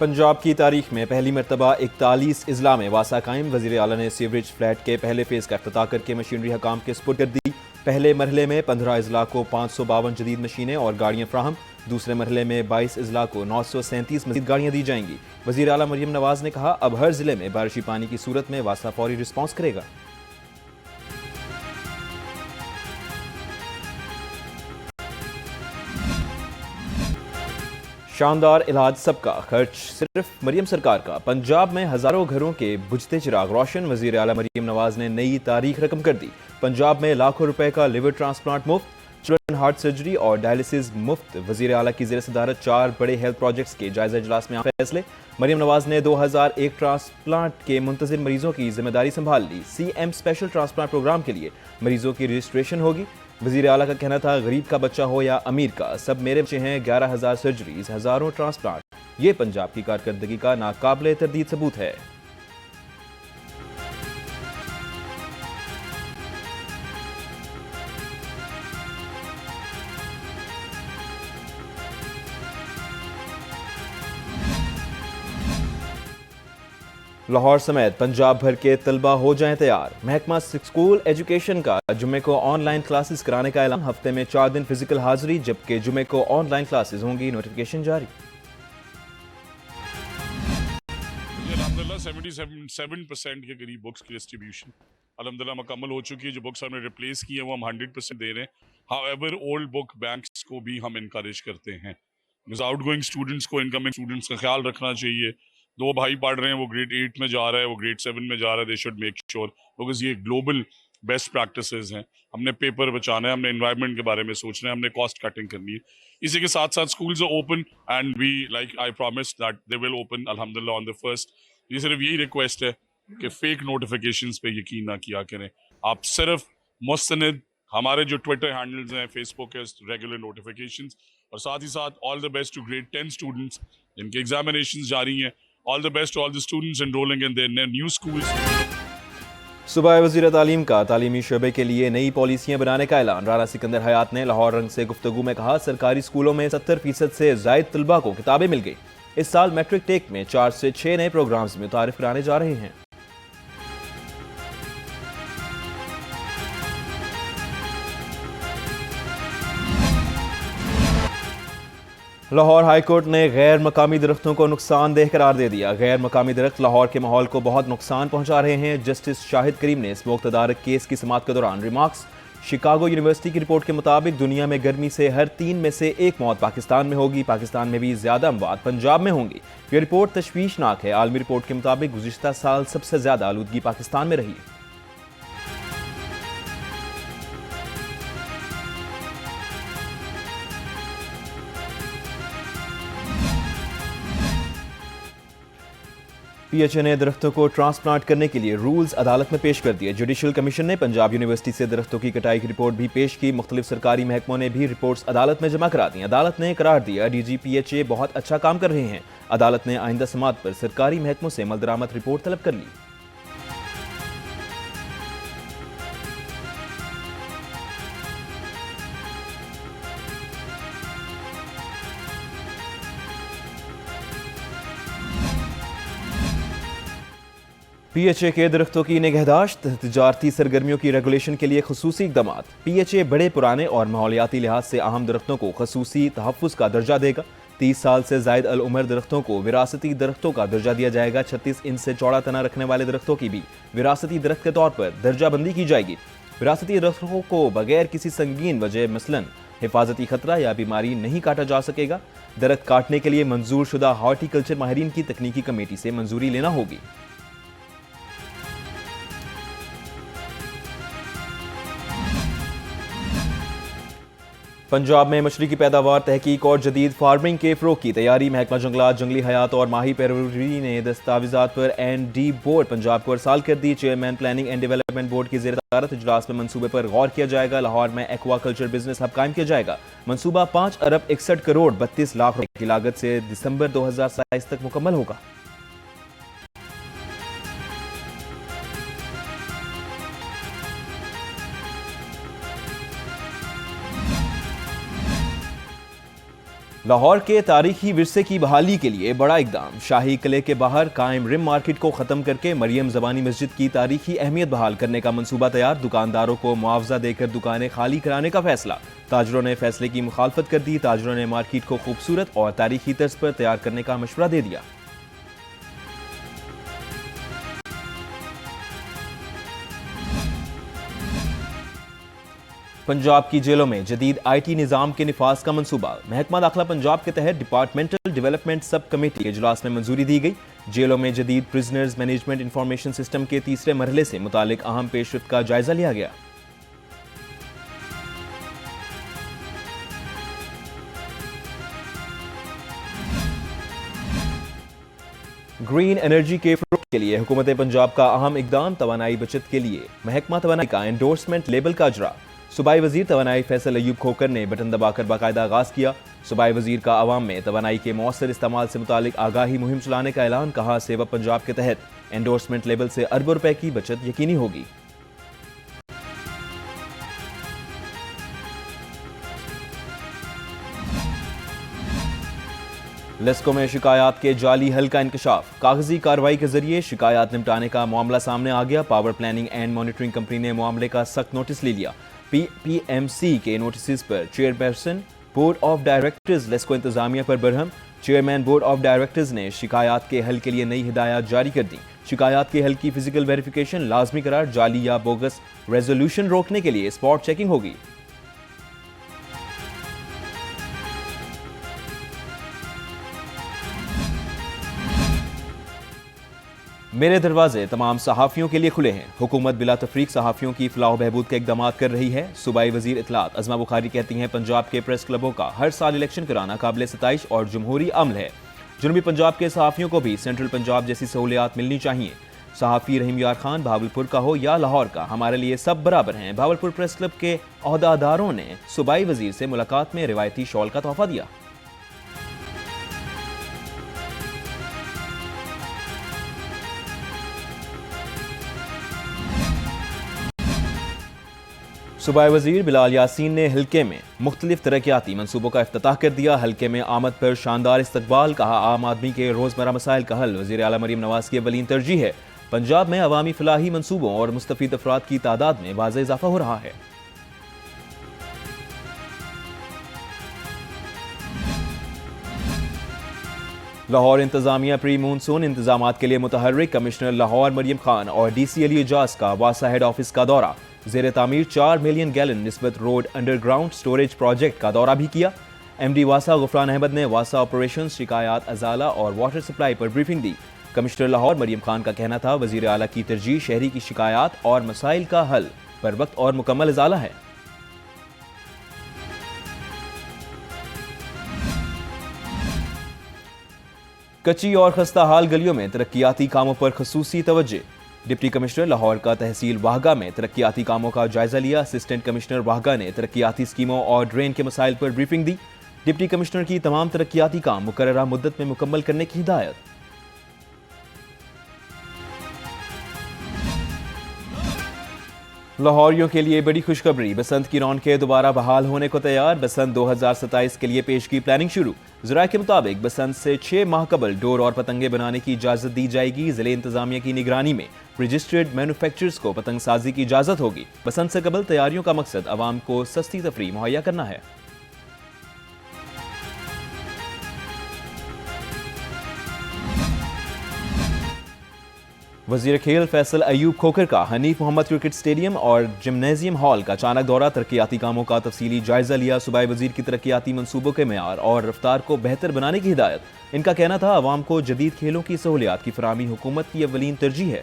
पंजाब की तारीख में पहली मरतबा 41 अजला में वासा कायम। वज़ीर आला ने सीवरेज फ्लैट के पहले फेज़ का इफ्तिताह करके मशीनरी हकाम के सुपुर्द कर दी। पहले मरहले में 15 अजला को 552 जदीद मशीनें और गाड़ियाँ फ्राहम। दूसरे मरहले में 22 अजला को 937 मजीद गाड़ियाँ दी जाएंगी। वज़ीर आला मरियम नवाज ने कहा, अब हर जिले में बारिशी पानी की सूरत में वासा फौरी रिस्पॉन्स करेगा। शानदार इलाज सबका खर्च सिर्फ मरियम सरकार का। पंजाब में हजारों घरों के बुझते चिराग रोशन। वज़ीर आला मरियम नवाज ने नई तारीख रकम कर दी। पंजाब में लाखों रुपए का लिवर ट्रांसप्लांट मुफ्त, चिल्ड्रन हार्ट सर्जरी और डायलिसिस मुफ्त। वज़ीर आला की ज़ेर सदारत 4 बड़े हेल्थ प्रोजेक्ट्स के जायजा इजलास में फैसले। मरियम नवाज ने 2001 ट्रांसप्लांट के मुंतज़िर मरीजों की जिम्मेदारी संभाल ली। CM स्पेशल ट्रांसप्लांट प्रोग्राम के लिए मरीजों की रजिस्ट्रेशन होगी। वज़ीर आला का कहना था, गरीब का बच्चा हो या अमीर का, सब मेरे बच्चे हैं। 11,000 सर्जरीज, हजारों ट्रांसप्लांट, ये पंजाब की कारकर्दगी का नाकाबिले तरदीद सबूत है। लाहौर समेत पंजाब भर के तलबा हो जाएं तैयार। महकमा स्कूल एजुकेशन का जुमे को ऑनलाइन क्लासेस कराने का ऐलान। हफ्ते में 4 दिन फिजिकल हाजिरी, जबकि जुमे को ऑनलाइन क्लासेस होंगी। नोटिफिकेशन जारी। अल्हम्दुलिल्लाह 77% के करीब बुक्स की डिस्ट्रीब्यूशन अल्हम्दुलिल्लाह मुकम्मल हो चुकी है। जो बुक्स हमने रिप्लेस की है वो हम 100% दे रहे हैं। हाउएवर ओल्ड बुक बैंक्स को भी हम इनकरेज करते हैं। आउट गोइंग स्टूडेंट्स को इनकमिंग स्टूडेंट्स का ख्याल रखना चाहिए। 2 भाई पढ़ रहे हैं, वो ग्रेड 8 में जा रहा है, वो ग्रेड 7 में जा रहा है। They should make sure, because ये ग्लोबल बेस्ट प्रैक्टिसेस हैं। हमने पेपर बचाना है, हमने एनवायरनमेंट के बारे में सोचना है, हमने कॉस्ट कटिंग करनी है। इसी के साथ साथ schools are open and we like I promise that they will open अल्हम्दुलिल्लाह ऑन द फर्स्ट। ये सिर्फ यही रिक्वेस्ट है कि फेक नोटिफिकेशंस पे यकीन ना किया करें। आप सिर्फ मुस्तनिद हमारे जो ट्विटर हैंडल्स हैं, फेसबुक है, रेगुलर नोटिफिकेशंस, और साथ ही साथ all the best to grade 10 students जिनके एग्जामिनेशंस जारी हैं। All the best to all the students enrolling in their new schools. सुबह वज़ीर तालीम का तालीमी शोबे के लिए नई पॉलिसियां बनाने का ऐलान। राना सिकंदर हयात ने लाहौर रंग से गुफ्तगू में कहा, सरकारी स्कूलों में 70% से जायद तलबा को किताबें मिल गई। इस साल मैट्रिक टेक में 4 से 6 नए प्रोग्राम्स में मुतारिफ कराने जा रहे हैं। लाहौर हाई कोर्ट ने गैर मकामी दरख्तों को नुकसानदेह करार दे दिया। गैर मकामी दरख्त लाहौर के माहौल को बहुत नुकसान पहुंचा रहे हैं। जस्टिस शाहिद करीम ने स्मोक तदारक केस की समाअत के दौरान रिमार्क्स। शिकागो यूनिवर्सिटी की रिपोर्ट के मुताबिक दुनिया में गर्मी से हर 3 में से 1 मौत पाकिस्तान में होगी। पाकिस्तान में भी ज्यादा अमवात पंजाब में होंगी। यह रिपोर्ट तशवीशनाक है। आलमी रिपोर्ट के मुताबिक गुज़िश्ता साल सबसे ज्यादा आलूदगी पाकिस्तान में रही। PHA ने दरख्तों को ट्रांसप्लांट करने के लिए रूल्स अदालत में पेश कर दिए। जुडिशल कमीशन ने पंजाब यूनिवर्सिटी से दरख्तों की कटाई की रिपोर्ट भी पेश की। मुख्तलिफ सरकारी महकमों ने भी रिपोर्ट्स अदालत में जमा करा दी। अदालत ने करार दिया, DG PHA बहुत अच्छा काम कर रहे हैं। अदालत ने आइंदा समाअत पर सरकारी महकमों से अमल-दरामद रिपोर्ट तलब कर ली। PHA के दरख्तों की निगहदाश्त, तिजारती सरगर्मियों की रेगुलेशन के लिए खसूसी इकदाम। PHA बड़े पुराने और माहौलियाती लिहाज से अहम दरख्तों को खसूसी तहफ़्फ़ुज़ का दर्जा देगा। 30 साल से ज़ायद अल उम्र दरख्तों को विरासती दरख्तों का दर्जा दिया जाएगा। 36 इंच से चौड़ा तना रखने वाले दरख्तों की भी विरासती दरख्त के तौर पर दर्जाबंदी की जाएगी। विरासती दरख्तों को बगैर किसी संगीन वजह मसलन हिफाजती खतरा या बीमारी नहीं काटा जा सकेगा। दरख्त काटने के लिए मंजूर शुदा हॉर्टिकल्चर माहिरीन की तकनीकी कमेटी से मंजूरी लेना होगी। पंजाब में मछली की पैदावार, तहकीक और जदीद फार्मिंग के फ़रोग़ की तैयारी। महकमा जंगलात, जंगली हयात और माही पैरवी ने दस्तावेज़ात पर ND बोर्ड पंजाब को अरसाल कर दी। Chairman planning and development board की ज़ेर सदारत इजलास में मनसूबे पर गौर किया जाएगा। लाहौर में एक्वाकल्चर बिजनेस हब कायम किया जाएगा। मनसूबा 5 अरब 61 करोड़ 32 लाख रुपए की लागत से दिसंबर 2027 तक मुकम्मल होगा। लाहौर के तारीखी विरसे की बहाली के लिए बड़ा इकदाम। शाही किले के बाहर कायम रिम मार्केट को खत्म करके मरियम ज़बानी मस्जिद की तारीखी अहमियत बहाल करने का मंसूबा तैयार। दुकानदारों को मुआवजा देकर दुकानें खाली कराने का फैसला। ताजरों ने फैसले की मुखालफत कर दी। ताजरों ने मार्केट को खूबसूरत और तारीखी तर्ज पर तैयार करने का मशवरा दे दिया। पंजाब की जेलों में जदीद IT निज़ाम के निफाज का मंसूबा। महकमा दाखिला पंजाब के तहत डिपार्टमेंटल डेवलपमेंट सब कमेटी के इजलास में मंजूरी दी गई। जेलों में जदीद प्रिजनर्स मैनेजमेंट इंफॉर्मेशन सिस्टम के तीसरे मरहले से मुतालिक अहम पेशरफ्त का जायजा लिया गया। ग्रीन एनर्जी के फरोग के लिए हुकूमत पंजाब का अहम इकदाम। तवानाई बचत के लिए महकमा तवानाई का एंडोर्समेंट लेबल का अजरा। सूबाई वजीर तवानाई फैसल अयूब खोकर ने बटन दबाकर बाकायदा आगाज किया। सूबाई वजीर का अवाम में तवानाई के मौसर इस्तेमाल से मुतालिक आगाही मुहिम चलाने का ऐलान। कहा, सेवा पंजाब के तहत एंडोर्समेंट लेबल से अरबों रुपए की बचत यकीनी होगी। लेस्को में शिकायत के जाली हल का इंकशाफ। कागजी कार्रवाई के जरिए शिकायत निपटाने का मामला सामने आ गया। Power planning and monitoring company ने मामले का सख्त नोटिस ले लिया। PPMC के नोटिस पर chairperson board of directors LESCO इंतजामिया पर Barham. Chairman board of directors ने शिकायत के हल के लिए नई हिदायत जारी कर दी। शिकायत के हल की फिजिकल वेरिफिकेशन लाजमी करार। जाली या बोगस रेजोल्यूशन रोकने के लिए स्पॉट चेकिंग होगी। मेरे दरवाजे तमाम सहाफ़ियों के लिए खुले हैं। हुकूमत बिला तफरीक सहाफ़ियों की फलाह बहबूद के इकदाम कर रही है। सूबाई वजीर इतलात अज़मा बुखारी कहती हैं, पंजाब के प्रेस क्लबों का हर साल इलेक्शन कराना काबिल सताइश और जमहूरी अमल है। जनूबी पंजाब के सहाफ़ियों को भी सेंट्रल पंजाब जैसी सहूलियात मिलनी चाहिए। सहाफ़ी रहीम यार खान भावलपुर का हो या लाहौर का, हमारे लिए सब बराबर हैं। भावलपुर प्रेस क्लब के ओहदेदारों ने सूबाई वजीर से मुलाकात में रिवायती शॉल का तोहफा दिया। सूबाई वजीर बिलाल यासीन ने हल्के में मुख्तलिफ तरक्याती मनसूबों का इफ्तिताह कर दिया। हल्के में आमद पर शानदार इस्तकबाल। कहा, आम आदमी के रोजमर्रा मसाइल का हल वजीर आला मरीम नवाज की अवलीन तरजीह है। पंजाब में अवामी फलाही मनसूबों और मुस्तफीद अफराद की तादाद में वाज़े इजाफा हो रहा है। लाहौर इंतजामिया प्री मूनसून इंतजामात के लिए मुतहर्रिक। कमिश्नर लाहौर मरियम खान और DC अली एजाज का वासा हेड ऑफिस का दौरा। ज़ेर तामीर 4 million gallon Nisbat road underground storage project का दौरा भी किया। MD वासा गुफरान अहमद ने वासा ऑपरेशन, शिकायत, अजाला और वाटर सप्लाई पर ब्रीफिंग दी। कमिश्नर लाहौर मरियम खान का कहना था, वजीर आला की तरजीह शहरी की शिकायत और मसाइल का हल पर वक्त और मुकम्मल अजाला है। कच्ची और खस्ता हाल गलियों में तरक्याती कामों पर खसूसी तवज्जो। डिप्टी कमिश्नर लाहौर का तहसील वाहगा में तरक्याती कामों का जायजा लिया। असिस्टेंट कमिश्नर वाहगा ने तरक्याती स्कीमों और ड्रेन के मसाइल पर ब्रीफिंग दी। डिप्टी कमिश्नर की तमाम तरक्याती काम मुकर्ररा मुद्दत में मुकम्मल करने की हिदायत। लाहौरियों के लिए बड़ी खुशखबरी। बसंत की रौनकें दोबारा बहाल होने को तैयार। बसंत 2027 के लिए पेश की प्लानिंग शुरू। ज़राए के मुताबिक बसंत से 6 माह कबल डोर और पतंगे बनाने की इजाज़त दी जाएगी। ज़िले इंतजामिया की निगरानी में रजिस्टर्ड मैन्युफैक्चरर्स को पतंग साजी की इजाज़त होगी। बसंत से कबल तैयारियों का मकसद आवाम को सस्ती तफरी मुहैया करना है। वजीर खेल फैसल अयूब खोकर का हनीफ मोहम्मद क्रिकेट स्टेडियम और जिम्नेजियम हॉल का अचानक दौरा। तरक्याती कामों का तफसीली जायजा लिया। सूबाई वजीर की तरक्याती मनसूबों के मेयार और रफ्तार को बेहतर बनाने की हिदायत। इनका कहना था, अवाम को जदीद खेलों की सहूलियात की फराहमी हुकूमत की अव्वलीन तरजीह है।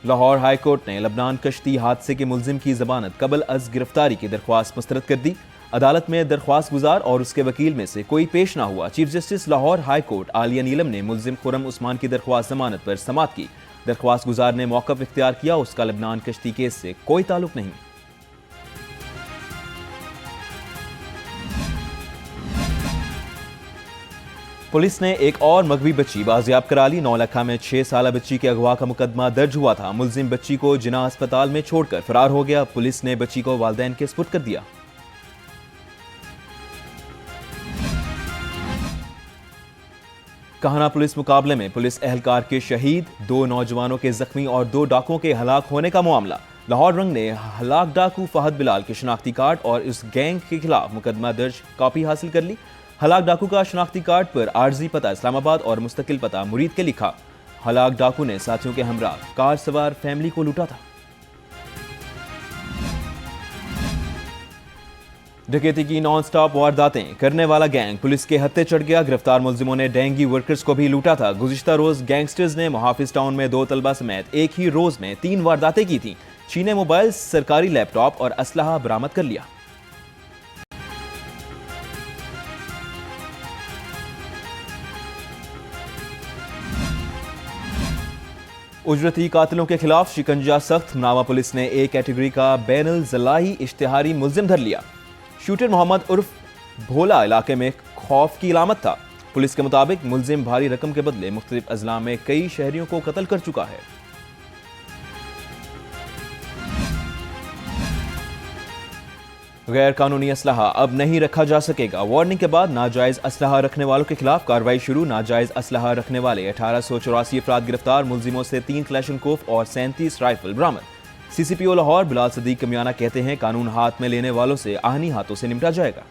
लाहौर हाई कोर्ट ने लबनान कश्ती हादसे के मुलजिम की जमानत कबल अज गिरफ्तारी की दरख्वास्त मुस्तरद कर दी। अदालत में दरख्वास्त गुजार और उसके वकील में से कोई पेश ना हुआ। Chief justice Lahore high court Aalia Neelum ने मुलजिम खुरम उस्मान की दरख्वास्त जमानत पर समाअत की। दरख्वास्त गुजार ने मौक़िफ़ इख्तियार किया, उसका लबनान कश्ती केस से कोई ताल्लुक नहीं। पुलिस ने एक और मगवी बच्ची बाजियाब करा ली। नौलखा में 6 साल बच्ची के अगवा का मुकदमा दर्ज हुआ था। मुलजिम बच्ची को जिना अस्पताल में छोड़कर फरार हो गया। पुलिस ने बच्ची को वालिदैन के सुपुर्द कर दिया। काहना पुलिस मुकाबले में पुलिस एहलकार के शहीद, 2 नौजवानों के जख्मी और 2 डाकुओं के हलाक होने का मामला। लाहौर रंग ने हलाक डाकू फहद बिलाल के शनाख्ती कार्ड और इस गैंग के खिलाफ मुकदमा दर्ज कॉपी हासिल कर ली। हलाक डाकू का शनाख्ती कार्ड पर आर्जी पता इस्लामाबाद और मुस्तकिल पता मुरीद के लिखा। हलाक डाकू ने साथियों के हमरा कार सवार फैमिली को लूटा था। डकैती की नॉन स्टॉप वारदातें करने वाला गैंग पुलिस के हत्थे चढ़ गया। गिरफ्तार मुलजिमों ने डेंगी वर्कर्स को भी लूटा था। गुज़िश्ता रोज गैंगस्टर्स ने मुहाफिज टाउन में 2 तलबा समेत एक ही रोज में 3 वारदातें की थीं। छीने मोबाइल, सरकारी लैपटॉप और असलहा बरामद कर लिया। उजरती कातिलों के खिलाफ शिकंजा सख्त। मुनावा पुलिस ने ए कैटेगरी का बैनुल ज़िलाही इश्तिहारी मुलजिम धर लिया। शूटर मोहम्मद उर्फ भोला इलाके में खौफ की अलामत था। पुलिस के मुताबिक मुलजिम भारी रकम के बदले मुख्तलिफ अजला में कई शहरियों को कत्ल कर चुका है। गैर कानूनी असलहा अब नहीं रखा जा सकेगा। वार्निंग के बाद नाजायज असलहा रखने वालों के खिलाफ कार्रवाई शुरू। नाजायज असलहा रखने वाले 1884 अफराद गिरफ्तार। मुलजिमों से 3 क्लैशनकोफ और 37 राइफल बरामद। CCPO लाहौर बिलाल सदीक कमियाना कहते हैं कानून हाथ में लेने वालों से आहनी हाथों से निपटा जाएगा।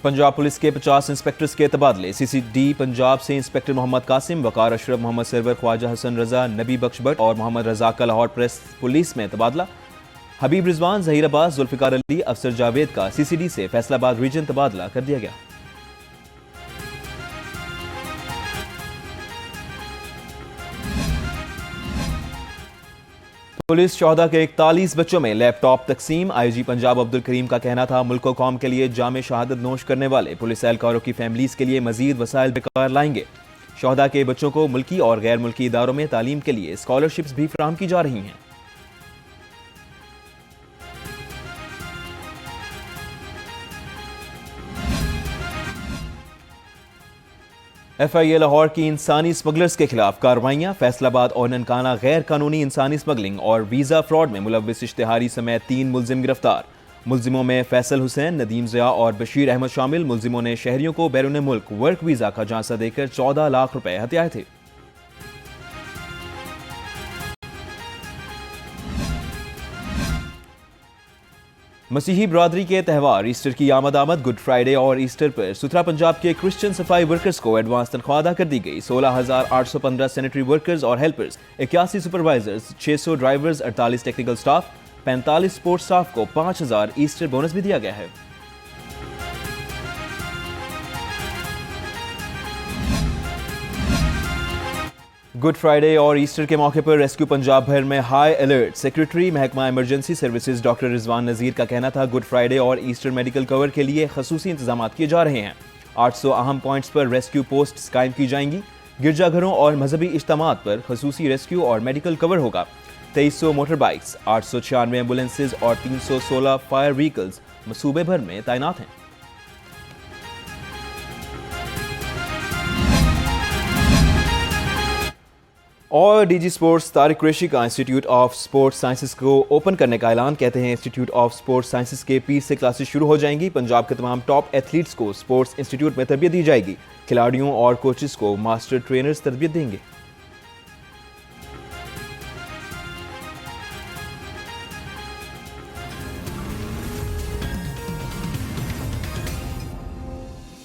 पंजाब पुलिस के 50 इंस्पेक्टर्स के तबादले। CCD पंजाब से इंस्पेक्टर मोहम्मद कासिम, वकार अशरफ, मोहम्मद सरवर, ख्वाजा हसन रजा, नबी बख्श भट्ट और मोहम्मद रजा का लाहौर प्रेस पुलिस में तबादला। हबीब रिजवान, जहीर अब्बास, जुल्फिकार अली, अफसर जावेद का CCD से फैसलाबाद रीजन तबादला कर दिया गया। पुलिस शोहदा के 41 बच्चों में लैपटॉप तकसीम। IG पंजाब अब्दुल करीम का कहना था मुल्क व कौम के लिए जामे शहादत नोश करने वाले पुलिस एहलकारों की फैमिलीज के लिए मजीद वसाइल बेकार लाएंगे। शोहदा के बच्चों को मुल्की और गैर मुल्की इदारों में तालीम के लिए स्कॉलरशिप्स भी फराहम की जा रही हैं। FIA लाहौर की इंसानी स्मगलर्स के खिलाफ कार्रवाइयां। फैसलाबाद और ननकाना गैर कानूनी इंसानी स्मगलिंग और वीजा फ्रॉड में मुलव्विस इश्तिहारी समेत 3 मुलजिम गिरफ्तार। मुलजिमों में फैसल हुसैन, नदीम ज़िया और बशीर अहमद शामिल। मुलजिमों ने शहरियों को बैरून मुल्क वर्क वीजा का झांसा देकर 14 लाख रुपए हथियाए थे। मसीही बरादरी के त्यौहार ईस्टर की आमद गुड फ्राइडे और ईस्टर पर सुथरा पंजाब के क्रिश्चियन सफाई वर्कर्स को एडवांस तनख्वाह अदा कर दी गई। 16,815 सैनिटरी वर्कर्स और helpers, 81 supervisors, 600 drivers, 48 technical staff, 45 sports staff को 5,000 ईस्टर बोनस भी दिया गया है। गुड फ्राइडे और ईस्टर के मौके पर रेस्क्यू पंजाब भर में हाई अलर्ट। सेक्रेटरी महकमा इमरजेंसी सर्विसेज डॉक्टर रिजवान नज़ीर का कहना था गुड फ्राइडे और ईस्टर मेडिकल कवर के लिए खसूसी इंतजाम किए जा रहे हैं। 800 अहम पॉइंट्स पर रेस्क्यू पोस्ट कायम की जाएंगी। गिरजाघरों और मजहबी इज्तिमात पर खसूसी रेस्क्यू और मेडिकल कवर होगा। 2300 मोटर बाइक्स, 896 एम्बुलेंसेज और 316 फायर व्हीकल्स सूबे भर में तैनात हैं। और DG स्पोर्ट्स तारिक कुरैशी का इंस्टीट्यूट ऑफ स्पोर्ट्स साइंसेज को ओपन करने का ऐलान। कहते हैं इंस्टीट्यूट ऑफ स्पोर्ट्स साइंसेज के 20 से क्लासेस शुरू हो जाएंगी। पंजाब के तमाम टॉप एथलीट्स को स्पोर्ट्स इंस्टीट्यूट में तरबियत दी जाएगी। खिलाड़ियों और कोचेस को मास्टर ट्रेनर्स तरबियत देंगे।